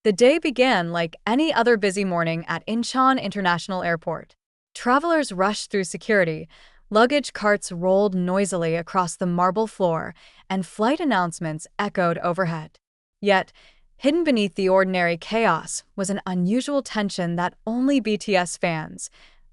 The day began like any other busy morning at Incheon International Airport. Travelers rushed through security, luggage carts rolled noisily across the marble floor, and flight announcements echoed overhead. Yet, hidden beneath the ordinary chaos was an unusual tension that only BTS fans,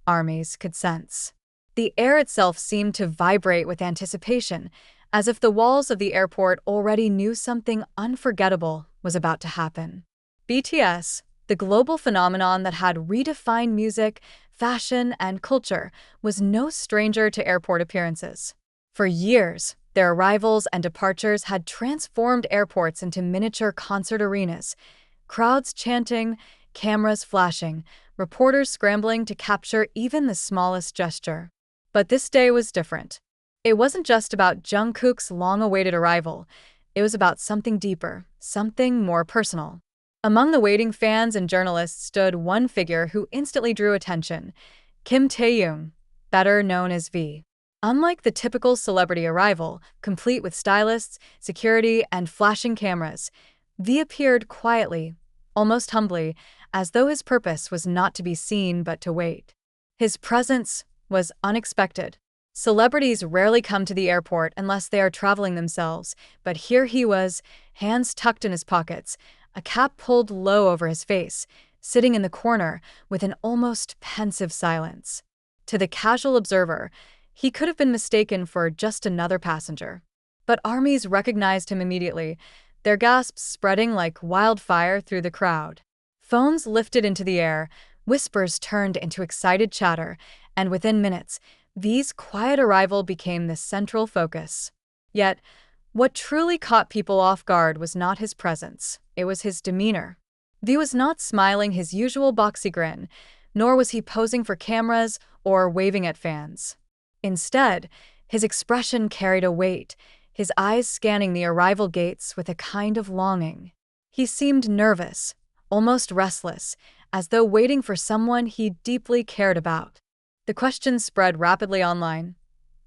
armies, could sense. The air itself seemed to vibrate with anticipation, as if the walls of the airport already knew something unforgettable was about to happen. BTS, the global phenomenon that had redefined music, fashion, and culture, was no stranger to airport appearances. For years, their arrivals and departures had transformed airports into miniature concert arenas, crowds chanting, cameras flashing, reporters scrambling to capture even the smallest gesture. But this day was different. It wasn't just about Jungkook's long-awaited arrival. It was about something deeper, something more personal. Among the waiting fans and journalists stood one figure who instantly drew attention: Taehyung, better known as V. Unlike the typical celebrity arrival, complete with stylists, security, and flashing cameras, V appeared quietly, almost humbly, as though his purpose was not to be seen but to wait. His presence was unexpected. Celebrities rarely come to the airport unless they are traveling themselves, but here he was, hands tucked in his pockets, a cap pulled low over his face, sitting in the corner with an almost pensive silence. To the casual observer, he could have been mistaken for just another passenger. But armies recognized him immediately, their gasps spreading like wildfire through the crowd. Phones lifted into the air, whispers turned into excited chatter, and within minutes, V's quiet arrival became the central focus. Yet, what truly caught people off guard was not his presence, it was his demeanor. V was not smiling his usual boxy grin, nor was he posing for cameras or waving at fans. Instead, his expression carried a weight, his eyes scanning the arrival gates with a kind of longing. He seemed nervous, almost restless, as though waiting for someone he deeply cared about. The question spread rapidly online.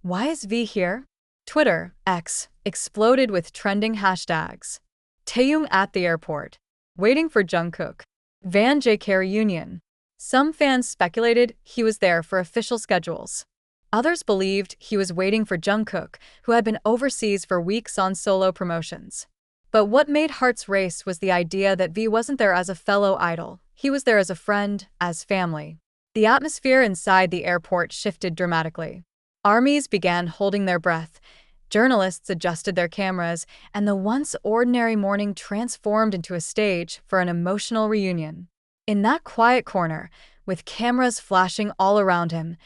Why is V here? Twitter, X, exploded with trending hashtags. Taehyung at the airport. Waiting for Jungkook. Van JK reunion. Some fans speculated he was there for official schedules. Others believed he was waiting for Jungkook, who had been overseas for weeks on solo promotions. But what made hearts race was the idea that V wasn't there as a fellow idol. He was there as a friend, as family. The atmosphere inside the airport shifted dramatically. Armies began holding their breath, journalists adjusted their cameras, and the once ordinary morning transformed into a stage for an emotional reunion. In that quiet corner, with cameras flashing all around him,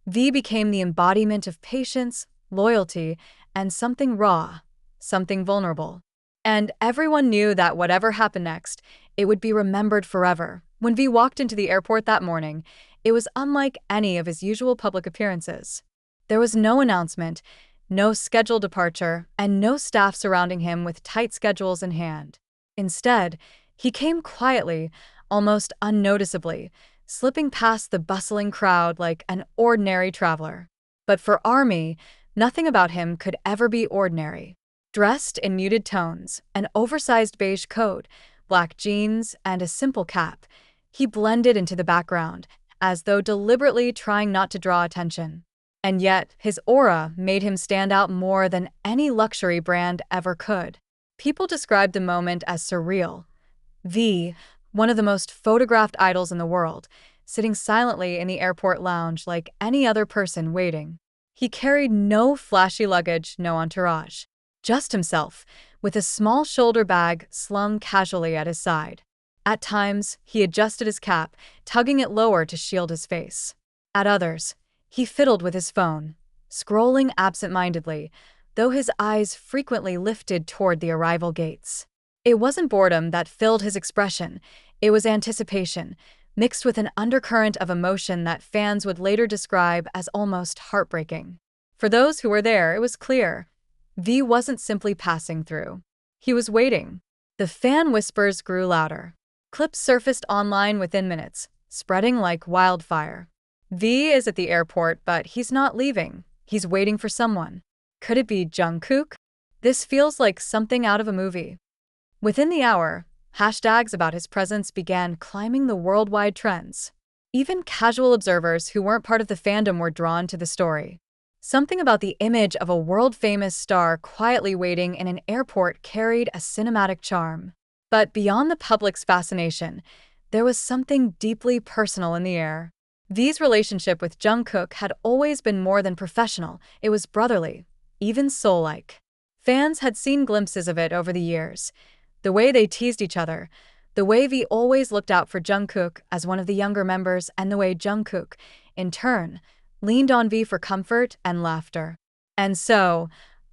V became the embodiment of patience, loyalty, and something raw, something vulnerable. And everyone knew that whatever happened next, it would be remembered forever. When V walked into the airport that morning, it was unlike any of his usual public appearances. There was no announcement, no scheduled departure, and no staff surrounding him with tight schedules in hand. Instead, he came quietly, almost unnoticeably, slipping past the bustling crowd like an ordinary traveler. But for ARMY, nothing about him could ever be ordinary. Dressed in muted tones, an oversized beige coat, black jeans, and a simple cap, he blended into the background, as though deliberately trying not to draw attention. And yet, his aura made him stand out more than any luxury brand ever could. People described the moment as surreal. V, one of the most photographed idols in the world, sitting silently in the airport lounge like any other person waiting. He carried no flashy luggage, no entourage. Just himself, with a small shoulder bag slung casually at his side. At times, he adjusted his cap, tugging it lower to shield his face. At others, he fiddled with his phone, scrolling absent-mindedly, though his eyes frequently lifted toward the arrival gates. It wasn't boredom that filled his expression, it was anticipation, mixed with an undercurrent of emotion that fans would later describe as almost heartbreaking. For those who were there, it was clear. V wasn't simply passing through. He was waiting. The fan whispers grew louder. Clips surfaced online within minutes, spreading like wildfire. V is at the airport, but he's not leaving. He's waiting for someone. Could it be Jungkook? This feels like something out of a movie. Within the hour, Hashtags about his presence began climbing the worldwide trends. Even casual observers who weren't part of the fandom were drawn to the story. Something about the image of a world-famous star quietly waiting in an airport carried a cinematic charm. But beyond the public's fascination, there was something deeply personal in the air. V's relationship with Jungkook had always been more than professional, it was brotherly, even soul-like. Fans had seen glimpses of it over the years. The way they teased each other, the way V always looked out for Jungkook as one of the younger members, and the way Jungkook, in turn, leaned on V for comfort and laughter. And so,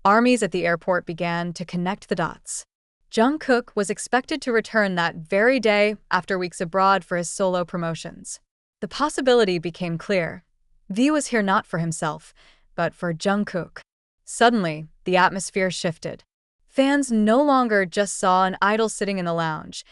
armies at the airport began to connect the dots. Jungkook was expected to return that very day after weeks abroad for his solo promotions. The possibility became clear. V was here not for himself, but for Jungkook. Suddenly, the atmosphere shifted. Fans no longer just saw an idol sitting in the lounge.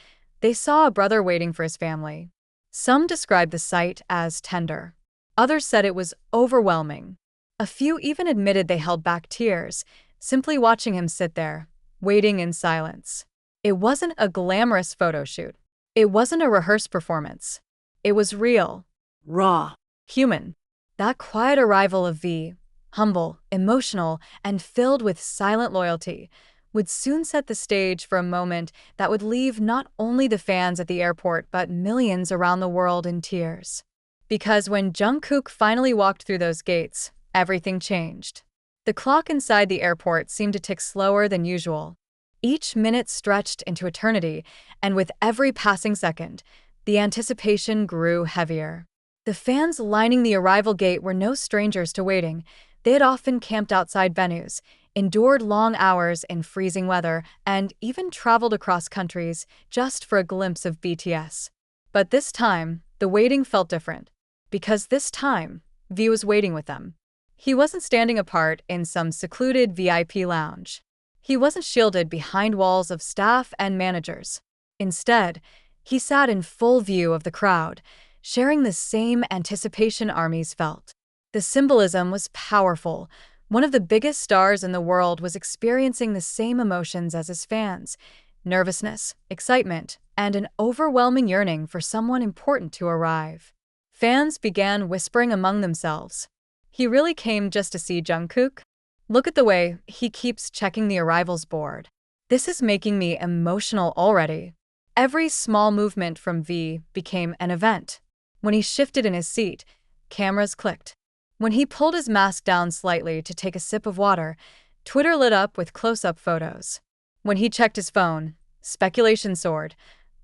They saw a brother waiting for his family. Some described the sight as tender. Others said it was overwhelming. A few even admitted they held back tears, simply watching him sit there, waiting in silence. It wasn't a glamorous photo shoot. It wasn't a rehearsed performance. It was real, Raw. human. That quiet arrival of V, humble, emotional, and filled with silent loyalty, would soon set the stage for a moment that would leave not only the fans at the airport but millions around the world in tears. Because when Jungkook finally walked through those gates, everything changed. The clock inside the airport seemed to tick slower than usual. Each minute stretched into eternity, and with every passing second, the anticipation grew heavier. The fans lining the arrival gate were no strangers to waiting. They had often camped outside venues, endured long hours in freezing weather, and even traveled across countries just for a glimpse of BTS. But this time, the waiting felt different. Because this time, V was waiting with them. He wasn't standing apart in some secluded VIP lounge. He wasn't shielded behind walls of staff and managers. Instead, he sat in full view of the crowd, sharing the same anticipation armies felt. The symbolism was powerful. One of the biggest stars in the world was experiencing the same emotions as his fans: nervousness, excitement, and an overwhelming yearning for someone important to arrive. Fans began whispering among themselves. He really came just to see Jungkook? Look at the way he keeps checking the arrivals board. This is making me emotional already. Every small movement from V became an event. When he shifted in his seat, cameras clicked. When he pulled his mask down slightly to take a sip of water, Twitter lit up with close-up photos. When he checked his phone, speculation soared.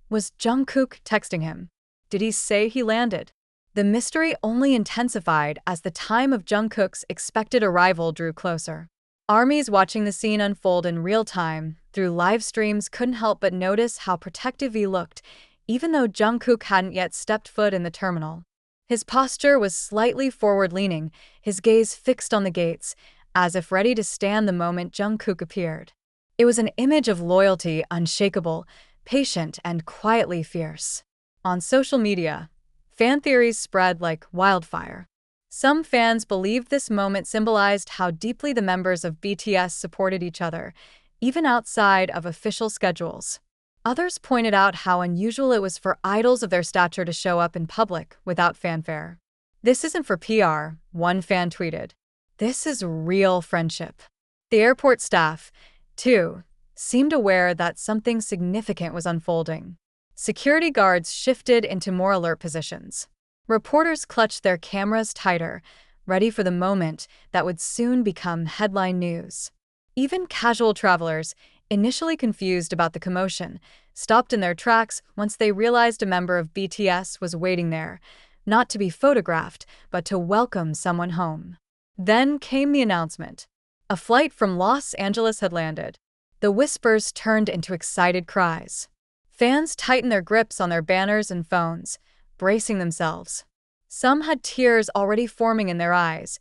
Was Jungkook texting him? Did he say he landed? The mystery only intensified as the time of Jungkook's expected arrival drew closer. Armies watching the scene unfold in real time through live streams couldn't help but notice how protective he looked, even though Jungkook hadn't yet stepped foot in the terminal. His posture was slightly forward-leaning, his gaze fixed on the gates, as if ready to stand the moment Jungkook appeared. It was an image of loyalty, unshakable, patient, and quietly fierce. On social media, fan theories spread like wildfire. Some fans believed this moment symbolized how deeply the members of BTS supported each other, even outside of official schedules. Others pointed out how unusual it was for idols of their stature to show up in public without fanfare. "This isn't for PR," one fan tweeted. "This is real friendship." The airport staff, too, seemed aware that something significant was unfolding. Security guards shifted into more alert positions. Reporters clutched their cameras tighter, ready for the moment that would soon become headline news. Even casual travelers, initially confused about the commotion, stopped in their tracks once they realized a member of BTS was waiting there, not to be photographed, but to welcome someone home. Then came the announcement. A flight from Los Angeles had landed. The whispers turned into excited cries. Fans tightened their grips on their banners and phones, bracing themselves. Some had tears already forming in their eyes,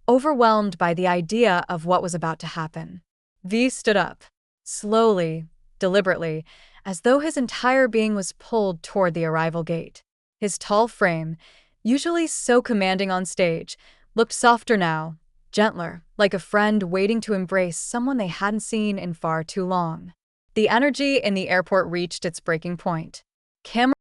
overwhelmed by the idea of what was about to happen. V stood up, slowly, deliberately, as though his entire being was pulled toward the arrival gate. His tall frame, usually so commanding on stage, looked softer now, gentler, like a friend waiting to embrace someone they hadn't seen in far too long. The energy in the airport reached its breaking point. Cameras